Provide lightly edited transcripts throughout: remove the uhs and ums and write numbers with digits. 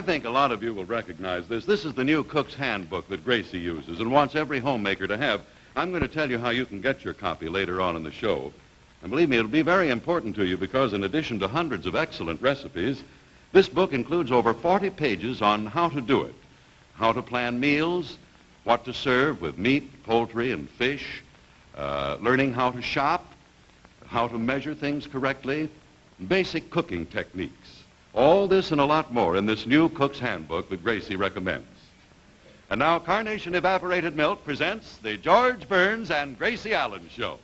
think a lot of you will recognize this. This is the new cook's handbook that Gracie uses and wants every homemaker to have. I'm going to tell you how you can get your copy later on in the show. And believe me, it'll be very important to you because in addition to hundreds of excellent recipes, this book includes over 40 pages on how to do it, how to plan meals, what to serve with meat, poultry, and fish, learning how to shop, how to measure things correctly, basic cooking techniques. All this and a lot more in this new cook's handbook that Gracie recommends. And now Carnation Evaporated Milk presents the George Burns and Gracie Allen Show.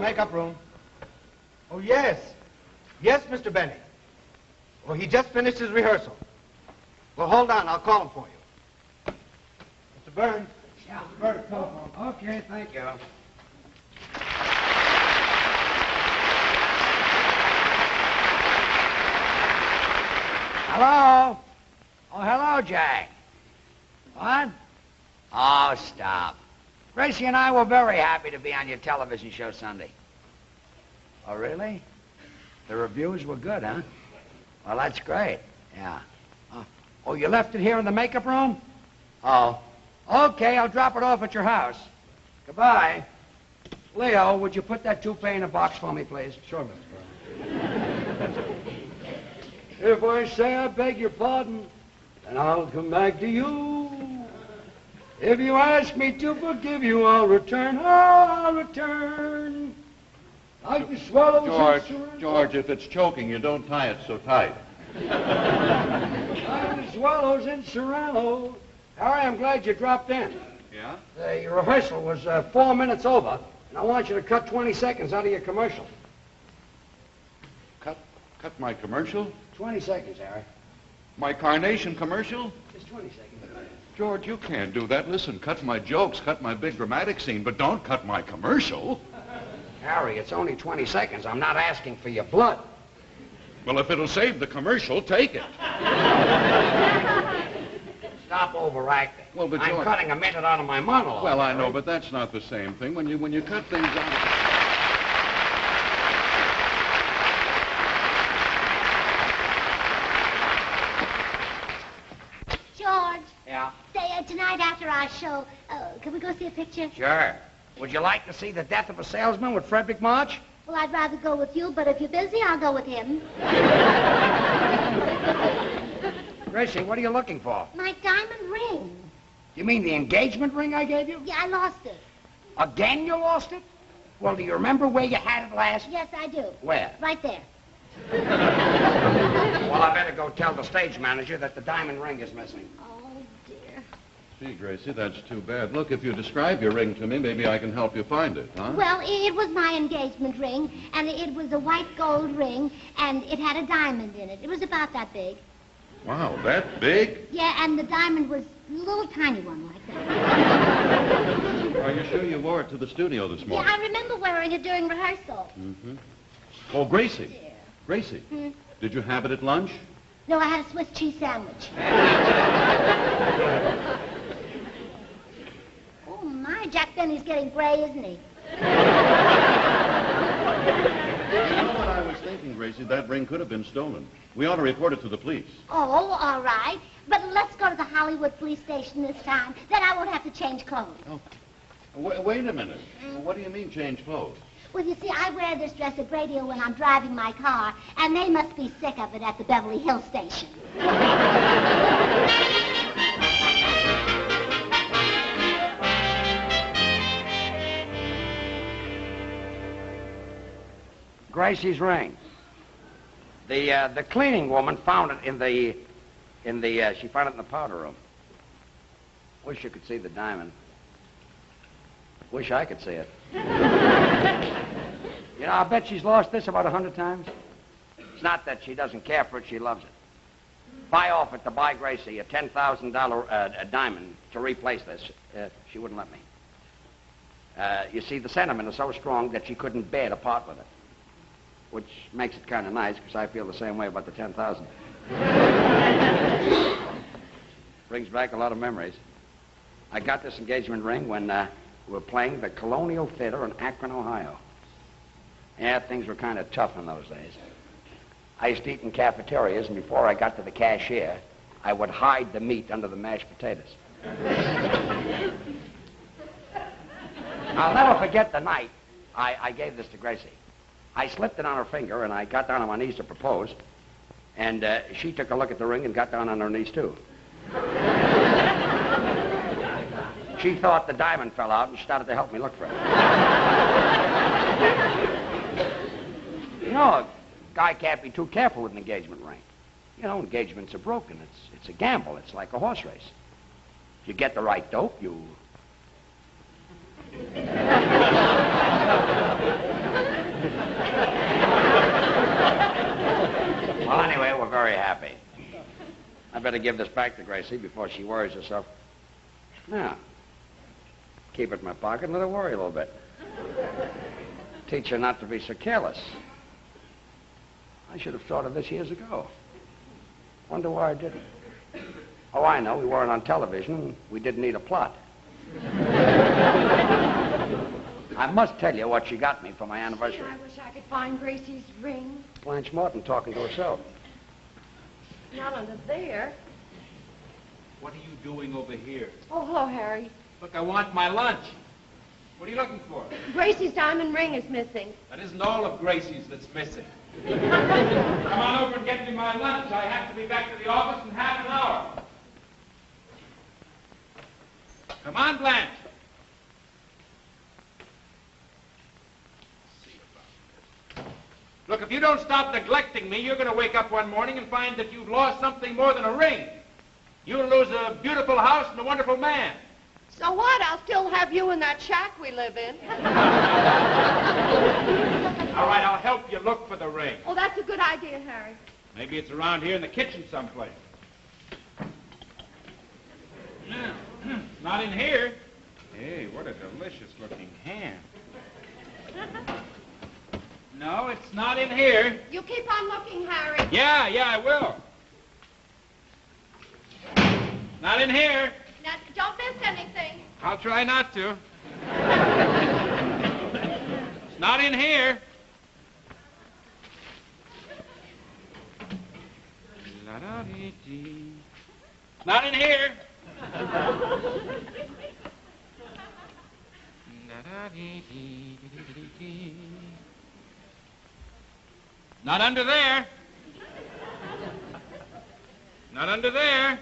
Makeup room. Oh, yes. Yes, Mr. Benny. Well, he just finished his rehearsal. Well, hold on. I'll call him for you. Mr. Burns. Yeah. Mr. Burns, telephone. Okay, thank you. Hello? Oh, hello, Jack. What? Oh, stop. Gracie and I were very happy to be on your television show Sunday. Oh, really? The reviews were good, huh? Well, that's great. Yeah. Oh, you left it here in the makeup room? Oh. Okay, I'll drop it off at your house. Goodbye. Leo, would you put that toupee in a box for me, please? Sure, Mr. Burns. If I say I beg your pardon, then I'll come back to you. If you ask me to forgive you, I'll return. I'll return. Like the swallows George, if it's choking, you don't tie it so tight. Like the swallows in Serrano. Harry, I'm glad you dropped in. Yeah? The rehearsal was 4 minutes over, and I want you to cut 20 seconds out of your commercial. Cut my commercial? 20 seconds, Harry. My Carnation commercial? Just 20 seconds. George, you can't do that. Listen, cut my jokes, cut my big dramatic scene, but don't cut my commercial. Harry, it's only 20 seconds. I'm not asking for your blood. Well, if it'll save the commercial, take it. Stop overacting. Well, but I'm George... cutting a minute out of my monologue. Well, I know, Harry. but that's not the same thing. When you cut things out... George. Yeah? Say, tonight after our show, can we go see a picture? Sure. Would you like to see The Death of a Salesman with Frederick March? Well, I'd rather go with you, but if you're busy, I'll go with him. Gracie, what are you looking for? My diamond ring. You mean the engagement ring I gave you? Yeah, I lost it. Again you lost it? Well, do you remember where you had it last? Yes, I do. Where? Right there. Well, I better go tell the stage manager that the diamond ring is missing. Oh, dear. Gee, Gracie, that's too bad. Look, if you describe your ring to me, maybe I can help you find it, huh? Well, it was my engagement ring, and it was a white gold ring, and it had a diamond in it. It was about that big. Wow, that big? Yeah, and the diamond was a little tiny one like that. Are you sure you wore it to the studio this Yeah, morning? I remember wearing it during rehearsal. Mm-hmm. Oh, Gracie. Dear. Gracie, did you have it at lunch? No, I had a Swiss cheese sandwich. Oh, my, Jack Benny's getting gray, isn't he? You know what I was thinking, Gracie? That ring could have been stolen. We ought to report it to the police. Oh, all right. But let's go to the Hollywood police station this time. Then I won't have to change clothes. Oh. Wait a minute. What do you mean change clothes? Well, you see, I wear this dress a great deal when I'm driving my car, and they must be sick of it at the Beverly Hills station. Gracie's ring. The cleaning woman found it she found it in the powder room. Wish you could see the diamond. Wish I could see it. You know, I bet she's lost this about 100 times. It's not that she doesn't care for it, she loves it. If I offered to buy Gracie a $10,000 diamond to replace this, she wouldn't let me. You see, the sentiment is so strong that she couldn't bear to part with it. Which makes it kind of nice, because I feel the same way about the 10,000. Brings back a lot of memories. I got this engagement ring when we were playing the Colonial Theater in Akron, Ohio. Yeah, things were kind of tough in those days. I used to eat in cafeterias, and before I got to the cashier, I would hide the meat under the mashed potatoes. I'll never forget the night I gave this to Gracie. I slipped it on her finger, and I got down on my knees to propose, and she took a look at the ring and got down on her knees, too. She thought the diamond fell out and started to help me look for it. You know, a guy can't be too careful with an engagement ring. You know, engagements are broken. It's a gamble. It's like a horse race. If you get the right dope, you... Well, anyway, we're very happy. I better give this back to Gracie before she worries herself. Now, keep it in my pocket and let her worry a little bit. Teach her not to be so careless. I should have thought of this years ago. Wonder why I didn't. Oh, I know. We weren't on television. We didn't need a plot. I must tell you what she got me for my anniversary. I wish I could find Gracie's ring. Blanche Morton talking to herself. Not under there. What are you doing over here? Oh, hello, Harry. Look, I want my lunch. What are you looking for? Gracie's diamond ring is missing. That isn't all of Gracie's that's missing. Come on over and get me my lunch. I have to be back to the office in half an hour. Come on, Blanche. Look, if you don't stop neglecting me, you're going to wake up one morning and find that you've lost something more than a ring. You'll lose a beautiful house and a wonderful man. So what? I'll still have you in that shack we live in. All right, I'll help you look for the ring. Oh, that's a good idea, Harry. Maybe it's around here in the kitchen someplace. No, not in here. Hey, what a delicious-looking ham. No, it's not in here. You keep on looking, Harry. Yeah, I will. Not in here. Now, don't miss anything. I'll try not to. It's not in here. La-da-dee-dee. Not in here. La-da-dee-dee-dee-dee-dee. Not under there. Not under there.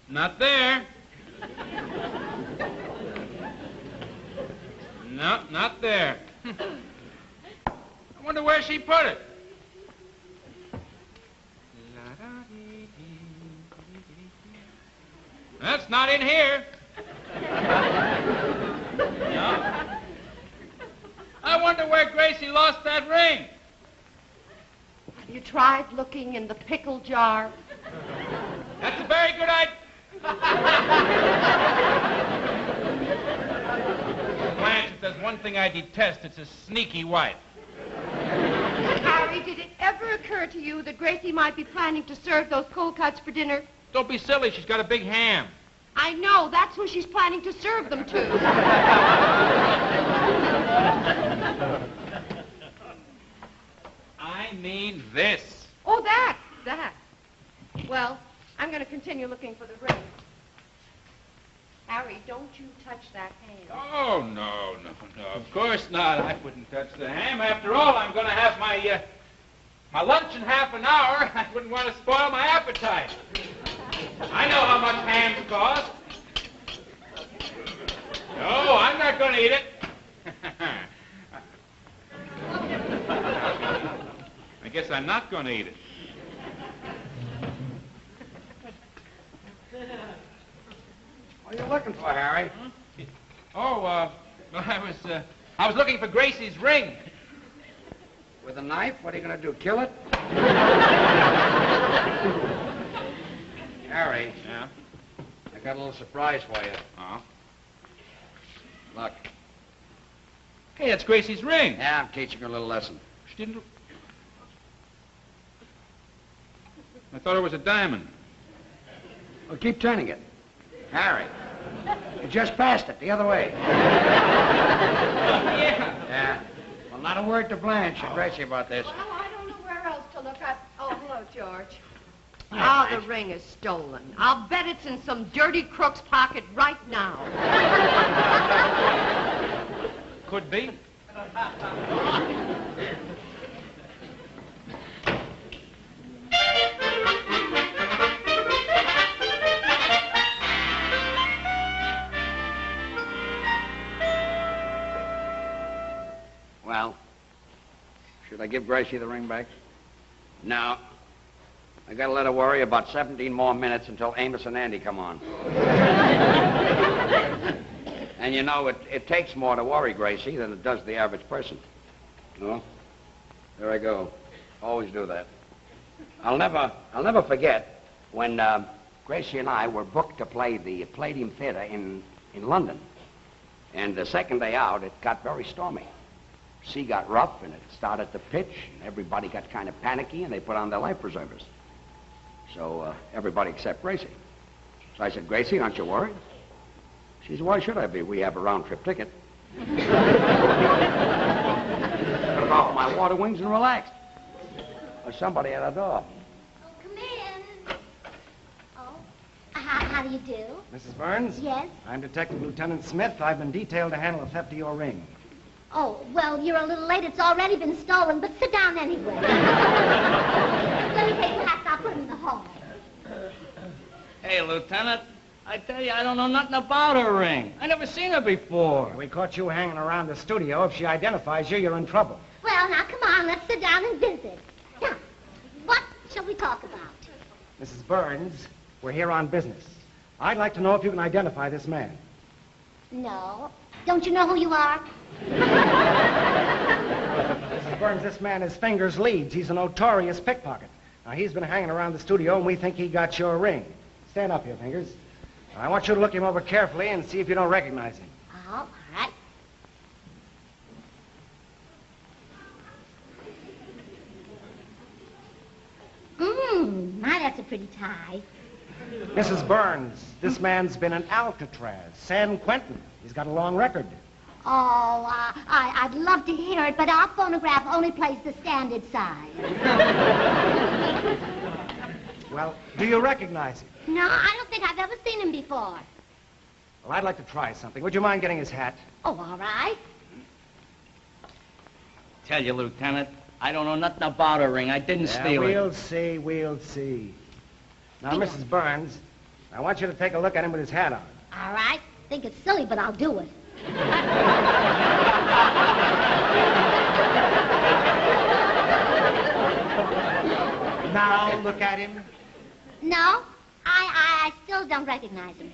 Not there. No, not there. I wonder where she put it. That's not in here. No. I wonder where Gracie lost that ring. Have you tried looking in the pickle jar? That's a very good idea. Blanche, if there's one thing I detest, it's a sneaky wife. Harry, did it ever occur to you that Gracie might be planning to serve those cold cuts for dinner? Don't be silly. She's got a big ham. I know. That's who she's planning to serve them to. I mean this. Oh, that. Well, I'm going to continue looking for the ring. Harry, don't you touch that ham. Oh, no. Of course not. I wouldn't touch the ham. After all, I'm going to have my lunch in half an hour. I wouldn't want to spoil my appetite. I know how much hams cost. No, I'm not going to eat it. I guess I'm not going to eat it. What are you looking for, Harry? Oh, well, I was looking for Gracie's ring. With a knife? What are you going to do, kill it? Harry. Yeah? I got a little surprise for you. Oh. Look. Hey, that's Gracie's ring. Yeah, I'm teaching her a little lesson. She didn't... I thought it was a diamond. Well, keep turning it. Harry. You just passed it the other way. Yeah. Yeah. Well, not a word to Blanche or Gracie about this. Well, I don't know where else to look. Oh, hello, George. Oh, the ring is stolen. I'll bet it's in some dirty crook's pocket right now. Could be. Well, should I give Gracie the ring back? No. I gotta let her worry about 17 more minutes until Amos and Andy come on. And you know, it takes more to worry Gracie than it does the average person. No? There I go. Always do that. I'll never forget when Gracie and I were booked to play the Palladium Theater in London. And the second day out, it got very stormy. Sea got rough, and it started to pitch, and everybody got kind of panicky, and they put on their life preservers. So everybody except Gracie. So I said, Gracie, aren't you worried? She said, why should I be? We have a round-trip ticket. Took off my water wings and relaxed. There's somebody at our door. Oh, come in. Oh, how do you do? Mrs. Burns? Yes? I'm Detective Lieutenant Smith. I've been detailed to handle the theft of your ring. Oh, well, you're a little late. It's already been stolen, but sit down anyway. Let me take your hat. I'll put it in the hall. Hey, Lieutenant, I tell you, I don't know nothing about her ring. I never seen her before. We caught you hanging around the studio. If she identifies you, you're in trouble. Well, now, come on. Let's sit down and visit. Now, what shall we talk about? Mrs. Burns, we're here on business. I'd like to know if you can identify this man. No. Don't you know who you are? Mrs. Burns, this man is Fingers Leeds. He's a notorious pickpocket. Now, he's been hanging around the studio, and we think he got your ring. Stand up here, Fingers. I want you to look him over carefully and see if you don't recognize him. Oh, all right. My, that's a pretty tie. Mrs. Burns, this man's been in Alcatraz, San Quentin. He's got a long record. Oh, I'd love to hear it, but our phonograph only plays the standard side. Well, do you recognize him? No, I don't think I've ever seen him before. Well, I'd like to try something. Would you mind getting his hat? Oh, all right. Tell you, Lieutenant, I don't know nothing about her ring. I didn't steal it. We'll see. Now, Mrs. Burns, I want you to take a look at him with his hat on. All right. Think it's silly, but I'll do it. Now, look at him. No, I still don't recognize him.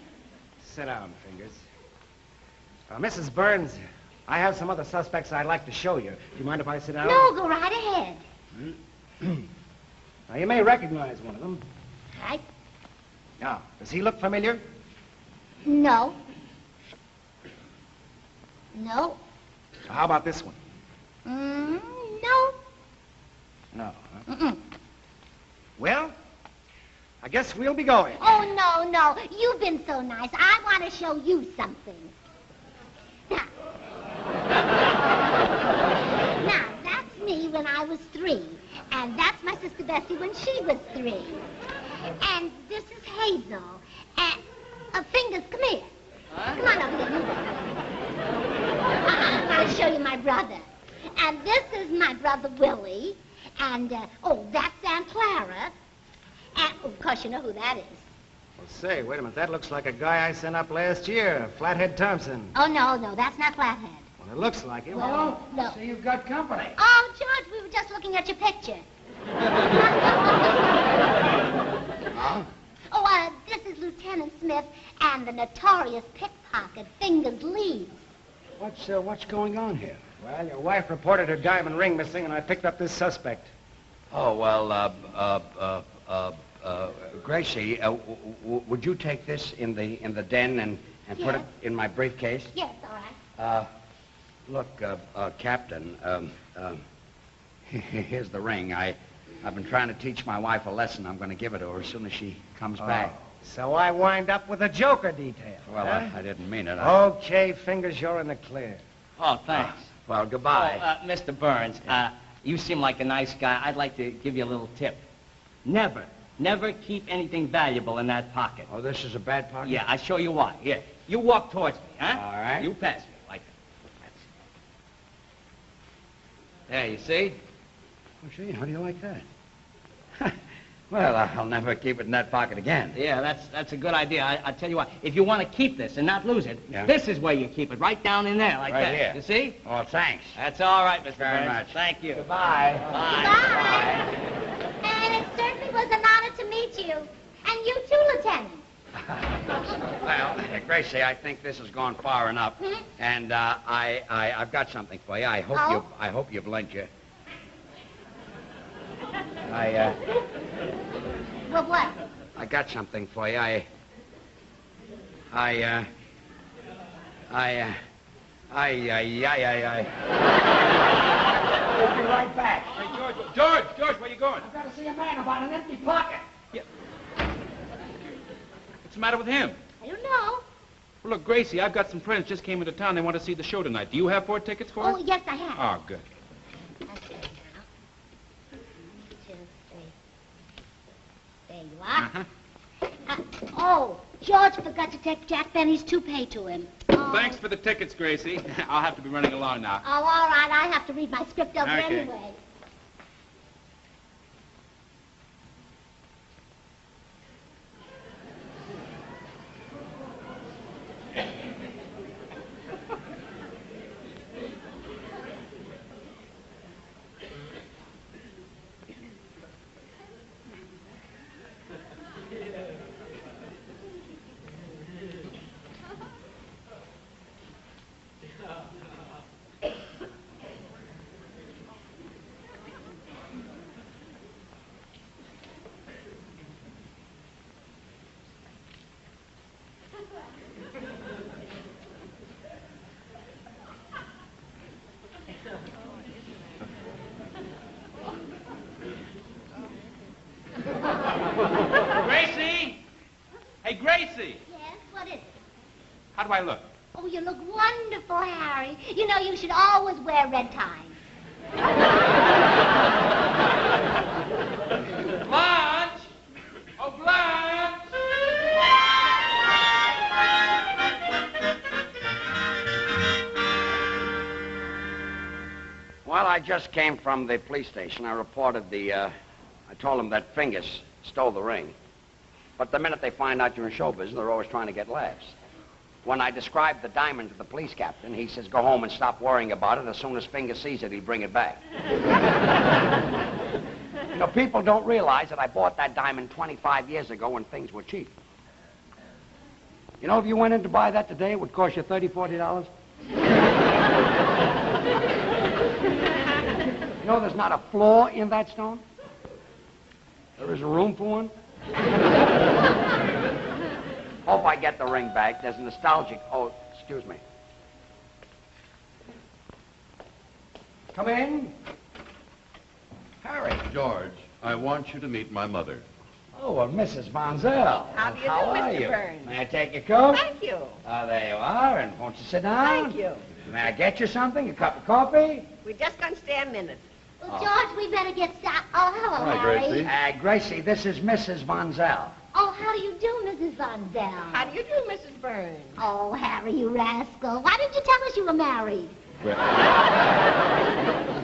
Sit down, Fingers. Mrs. Burns, I have some other suspects I'd like to show you. Do you mind if I sit down? No, go right ahead. Now, you may recognize one of them. Right? Now, does he look familiar? No. No. How about this one? No. No. Huh? Mm-mm. Well, I guess we'll be going. Oh, no. You've been so nice. I want to show you something. Now, that's me when I was 3. And that's my sister Bessie when she was 3. And this is Hazel. And, Fingers, come here. Huh? Come on over here. I'll show you my brother. And this is my brother Willie. And, that's Aunt Clara. And, of course, you know who that is. Well, say, wait a minute. That looks like a guy I sent up last year, Flathead Thompson. Oh, no, that's not Flathead. Well, it looks like him. No. So you've got company. Oh, George, we were just looking at your picture. Huh? Oh, this is Lieutenant Smith and the notorious pickpocket Fingers Leeds. What's going on here? Well, your wife reported her diamond ring missing, and I picked up this suspect. Oh, well, Gracie, would you take this in the den and put it in my briefcase? Yes, all right. Look, Captain, here's the ring. I've been trying to teach my wife a lesson. I'm going to give it to her as soon as she comes back. So I wind up with a joker detail. Well, huh? I didn't mean it. Okay, fingers, you're in the clear. Oh, thanks. Well, goodbye. Mr. Burns, you seem like a nice guy. I'd like to give you a little tip. Never keep anything valuable in that pocket. Oh, this is a bad pocket? Yeah, I'll show you why. Here, you walk towards me, huh? All right. You pass me, like that. There, you see? Oh, gee, how do you like that? Well, I'll never keep it in that pocket again. Yeah, that's a good idea. I'll tell you what, if you want to keep this and not lose it, this is where you keep it, right down in there, like right that. Here. You see? Oh, thanks. That's all right, Mr. Very Burns. much. Thank you. Goodbye. Bye. Bye. And it certainly was an honor to meet you. And you too, Lieutenant. Well, Gracie, I think this has gone far enough. And I've got something for you. I hope you've lent you. Well, what? I got something for you. I'll be right back. Hey, George, where you going? I've got to see a man about an empty pocket. What's the matter with him? I don't know. Well, look, Gracie, I've got some friends just came into town. They want to see the show tonight. Do you have 4 tickets for us? Oh, yes, I have. Oh, good. That's it now. 1, 2, 3. There you are. Oh, George forgot to take Jack Benny's toupee to him. Oh. Thanks for the tickets, Gracie. I'll have to be running along now. Oh, all right. I have to read my script over Okay. anyway. Gracie! Hey, Gracie! Yes, what is it? How do I look? Oh, you look wonderful, Harry. You know, you should always wear red ties. Blanche! Oh, Blanche! Well, I just came from the police station. I reported I told them that Fingers stole the ring. But the minute they find out you're in show business, they're always trying to get laughs. When I described the diamond to the police captain, he says, go home and stop worrying about it. As soon as Fingers sees it, he'll bring it back. You know, people don't realize that I bought that diamond 25 years ago when things were cheap. You know, if you went in to buy that today, it would cost you $30, $40. You know, there's not a flaw in that stone. There isn't room for one. Hope I get the ring back. There's a nostalgic... Oh, excuse me. Come in. Harry. George, I want you to meet my mother. Oh, well, Mrs. Von Zell. How do you do, How are Mr. you? Burns? May I take your coat? Thank you. There you are. And won't you sit down? Thank you. May I get you something? A cup of coffee? We're just going to stay a minute. Well, George, we better get started. Oh, hello, Hi, Harry. Gracie. Gracie, this is Mrs. Von Zell. Oh, how do you do, Mrs. Von Zell? How do you do, Mrs. Burns? Oh, Harry, you rascal. Why didn't you tell us you were married?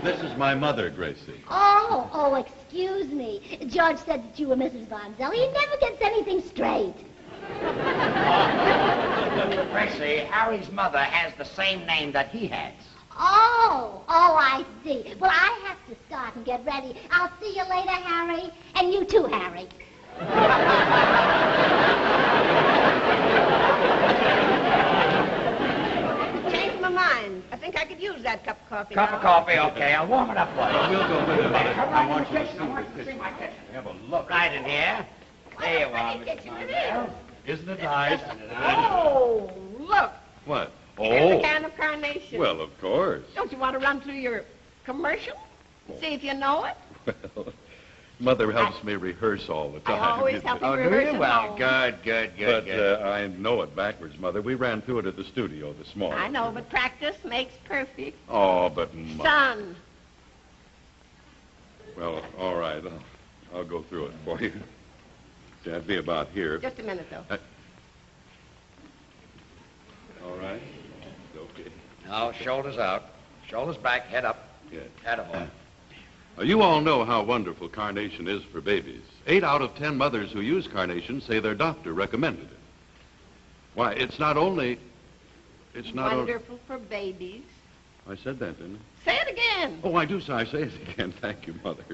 This is my mother, Gracie. Oh, excuse me. George said that you were Mrs. Von Zell. He never gets anything straight. Gracie, Harry's mother has the same name that he has. Oh, I see. Well, I have to start and get ready. I'll see you later, Harry. And you too, Harry. Changed my mind. I think think I could use that cup of coffee Cup now. of coffee, okay. I'll warm it up for you. We'll go with it, Mother. Come I right want in you the to kitchen. see I want the you to see my kitchen. We have a look. Right in here. There you are, Pretty Mr. kitchen it Zell. Isn't it nice? Oh, look. What? There's a Oh. can of carnation. Well, of course. Don't you want to run through your commercial? See if you know it? Well, Mother helps me rehearse all the time. I always help you Oh, do rehearse you? at Well, home. good. But I know it backwards, Mother. We ran through it at the studio this morning. I know, but practice makes perfect. Oh, but Mother. Son. Well, all right. I'll go through it for you. See, I'd be about here. Just a minute, though. All right. Okay. Now, shoulders out. Shoulders back, head up. Yeah. Head up. You all know how wonderful carnation is for babies. 8 out of 10 mothers who use carnation say their doctor recommended it. Why, it's not only... Wonderful for babies. I said that, didn't Say it again. I? Oh, I do, so I say it again. Thank you, Mother.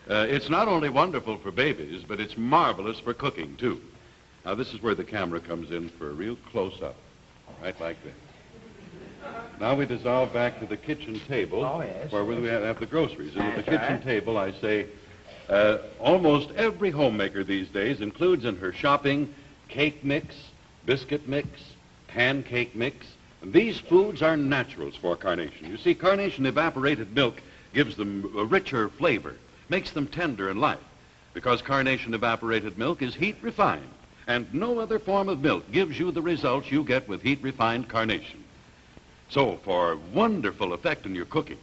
It's not only wonderful for babies, but it's marvelous for cooking, too. Now, this is where the camera comes in for a real close-up. Right like this. Now we dissolve back to the kitchen table. Oh, yes. Where we have the groceries. And at the That's kitchen right. table, I say, almost every homemaker these days includes in her shopping cake mix, biscuit mix, pancake mix. And these foods are naturals for carnation. You see, carnation evaporated milk gives them a richer flavor, makes them tender and light, because carnation evaporated milk is heat refined, and no other form of milk gives you the results you get with heat refined carnation. So, for wonderful effect in your cooking,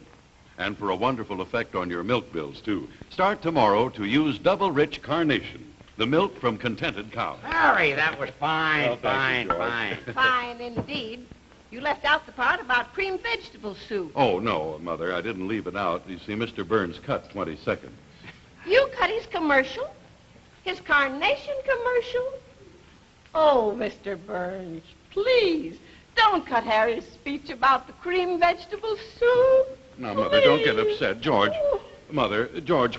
and for a wonderful effect on your milk bills, too, start tomorrow to use Double Rich Carnation, the milk from contented cows. Harry, that was fine, Well, thank you, fine. George. Fine indeed. You left out the part about cream vegetable soup. Oh, no, Mother, I didn't leave it out. You see, Mr. Burns cut 20 seconds. You cut his commercial? His carnation commercial? Oh, Mr. Burns, please, don't cut Harry's speech about the cream vegetable soup. Now, Mother, don't get Please. upset. George,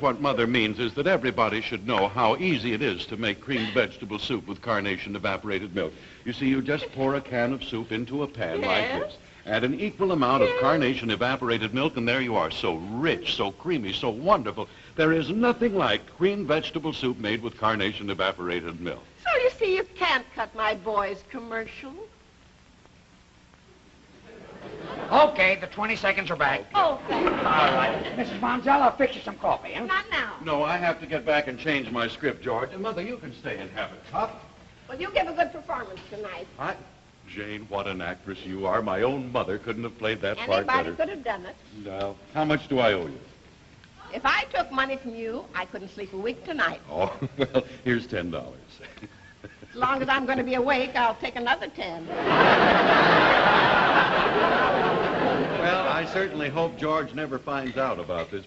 what Mother means is that everybody should know how easy it is to make creamed vegetable soup with carnation evaporated milk. You see, you just pour a can of soup into a pan like Yes. this. Add an equal amount of carnation evaporated milk, and there you are, so rich, so creamy, so wonderful. There is nothing like creamed vegetable soup made with carnation evaporated milk. So you see, you can't cut my boy's commercial. Okay, the 20 seconds are back. Oh, thank you. All right. Mrs. Bonzell, I'll fix you some coffee, huh? Not now. No, I have to get back and change my script, George. And, Mother, you can stay and have a cup. Well, you give a good performance tonight. Jane, what an actress you are. My own mother couldn't have played that part Anybody better. could have done it. Now, how much do I owe you? If I took money from you, I couldn't sleep a week tonight. Oh, well, here's $10. As long as I'm going to be awake, I'll take another 10. Well, I certainly hope George never finds out about this.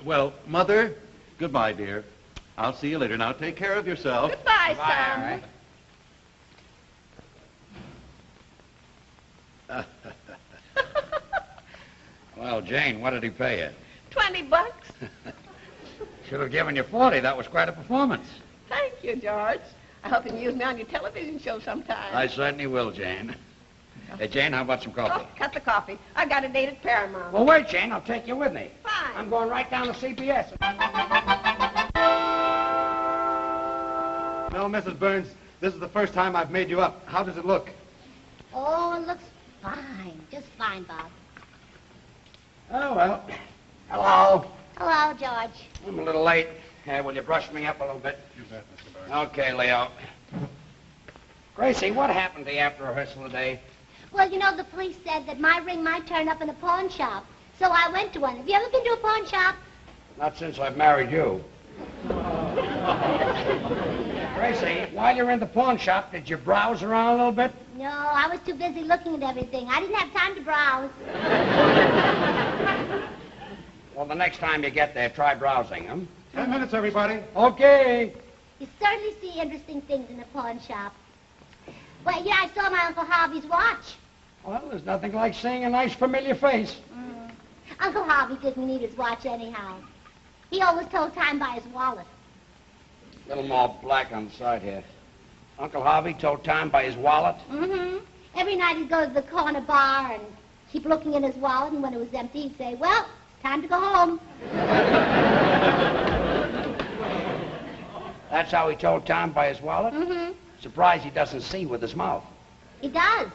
Well, Mother, goodbye, dear. I'll see you later. Now, take care of yourself. Goodbye, Bye, son. Harry. Well, Jane, what did he pay you? $20. Should have given you 40. That was quite a performance. Thank you, George. I hope you can use me on your television show sometime. I certainly will, Jane. Hey, Jane, how about some coffee? Oh, cut the coffee. I got a date at Paramount. Well, wait, Jane. I'll take you with me. Fine. I'm going right down to CBS. No, Mrs. Burns, this is the first time I've made you up. How does it look? Oh, it looks fine. Just fine, Bob. Oh, well. Hello. Hello, George. I'm a little late. Will you brush me up a little bit? You bet, Mr. Burns. Okay, Leo. Gracie, what happened to you after rehearsal today? Well, you know, the police said that my ring might turn up in a pawn shop. So I went to one. Have you ever been to a pawn shop? Not since I've married you. Gracie, while you're in the pawn shop, did you browse around a little bit? No, I was too busy looking at everything. I didn't have time to browse. Well, the next time you get there, try browsing, huh? 10 minutes, everybody. Okay. You certainly see interesting things in a pawn shop. Well, yeah, I saw my Uncle Harvey's watch. Well, there's nothing like seeing a nice, familiar face. Uncle Harvey didn't need his watch anyhow. He always told time by his wallet. A little more black on the side here. Uncle Harvey told time by his wallet. Mm-hmm. Every night he'd go to the corner bar and keep looking in his wallet, and when it was empty, he'd say, well, it's time to go home. That's how he told time by his wallet? Mm-hmm. Surprised he doesn't see with his mouth. He does.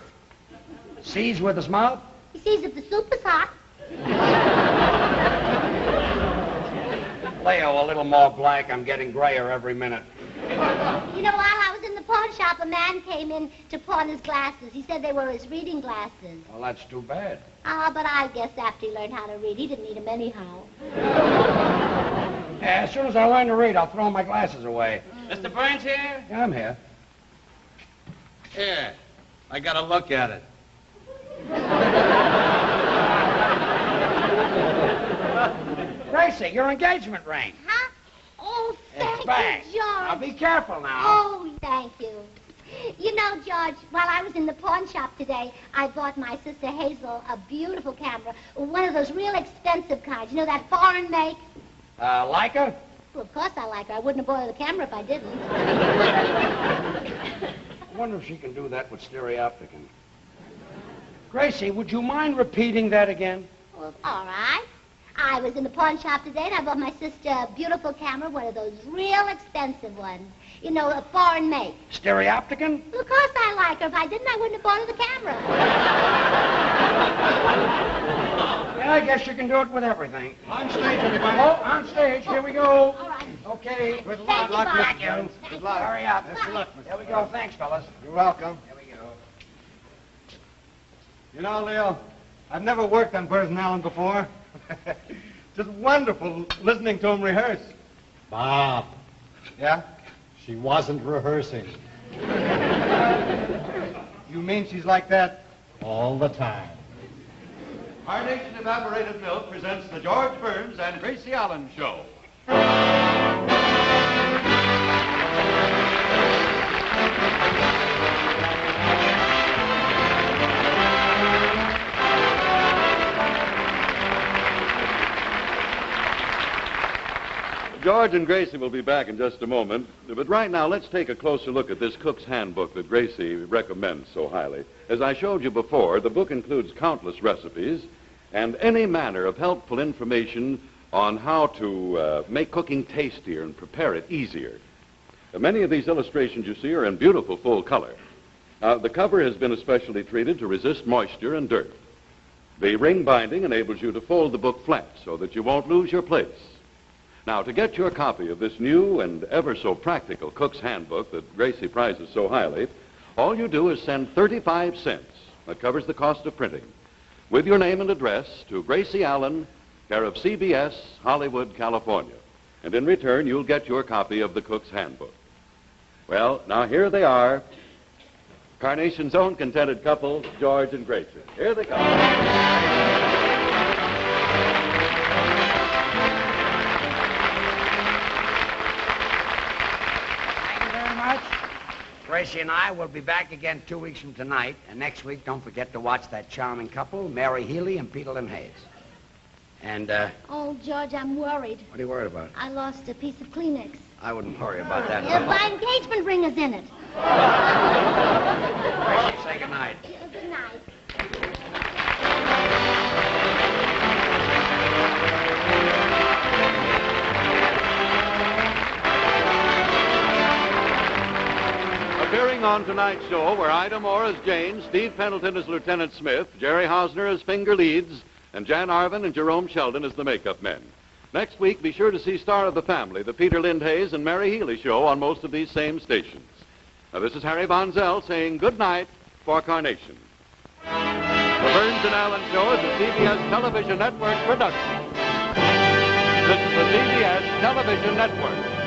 Sees with his mouth? He sees if the soup is hot. Leo, a little more black. I'm getting grayer every minute. You know, while I was in the pawn shop, a man came in to pawn his glasses. He said they were his reading glasses. Well, that's too bad. Ah, but I guess after he learned how to read, he didn't need them anyhow. Yeah, as soon as I learn to read, I'll throw my glasses away. Mr. Burns here? Yeah, I'm here. Here. I got to look at it. Gracie, your engagement ring. Huh? Oh, It's thank back. you, George. Now, be careful now. Oh, thank you. You know, George, while I was in the pawn shop today, I bought my sister Hazel a beautiful camera, one of those real expensive kinds. You know, that foreign make? Like her? Well, of course I like her. I wouldn't have bought her the camera if I didn't. I wonder if she can do that with stereopticon. Gracie, would you mind repeating that again? Well, all right. I was in the pawn shop today, and I bought my sister a beautiful camera, one of those real expensive ones. You know, a foreign make. Stereopticon? Well, of course I like her. If I didn't, I wouldn't have bought her the camera. Yeah, I guess you can do it with everything. On stage, everybody. Oh, on stage. Here we go. All right. Okay. Good Thank luck, you, Mr. Bob. Jones. Good luck. Hurry up. Best of luck, Mr. There we go. Thanks, fellas. You're welcome. Here we go. You know, Leo, I've never worked on Burns and Allen before. Just wonderful listening to him rehearse. Bob, Yeah? she wasn't rehearsing You mean she's like that? all the time. Carnation Evaporated Milk presents the George Burns and Gracie Allen Show. George and Gracie will be back in just a moment, but right now let's take a closer look at this cook's handbook that Gracie recommends so highly. As I showed you before, the book includes countless recipes and any manner of helpful information on how to make cooking tastier and prepare it easier. Many of these illustrations you see are in beautiful full color. The cover has been especially treated to resist moisture and dirt. The ring binding enables you to fold the book flat so that you won't lose your place. Now, to get your copy of this new and ever so practical cook's handbook that Gracie prizes so highly, all you do is send 35 cents. That covers the cost of printing, with your name and address to Gracie Allen, care of CBS, Hollywood, California. And in return, you'll get your copy of the cook's handbook. Well, now here they are, Carnation's own contented couple, George and Gracie. Here they come. Thank you very much. Gracie and I will be back again 2 weeks from tonight. And next week, don't forget to watch that charming couple, Mary Healy and Peter Lynn Hayes. And, Oh, George, I'm worried. what are you worried about? I lost a piece of Kleenex. I wouldn't worry about that. My engagement ring is in it. Gracie, say goodnight. Good night. Appearing on tonight's show were Ida Moore as Jane, Steve Pendleton as Lieutenant Smith, Jerry Hausner as Finger Leads, and Jan Arvin and Jerome Sheldon as the makeup men. Next week, be sure to see Star of the Family, the Peter Lindhays and Mary Healy show on most of these same stations. Now, this is Harry Von Zell saying good night for Carnation. The Burns and Allen Show is a CBS Television Network production. This is the CBS Television Network.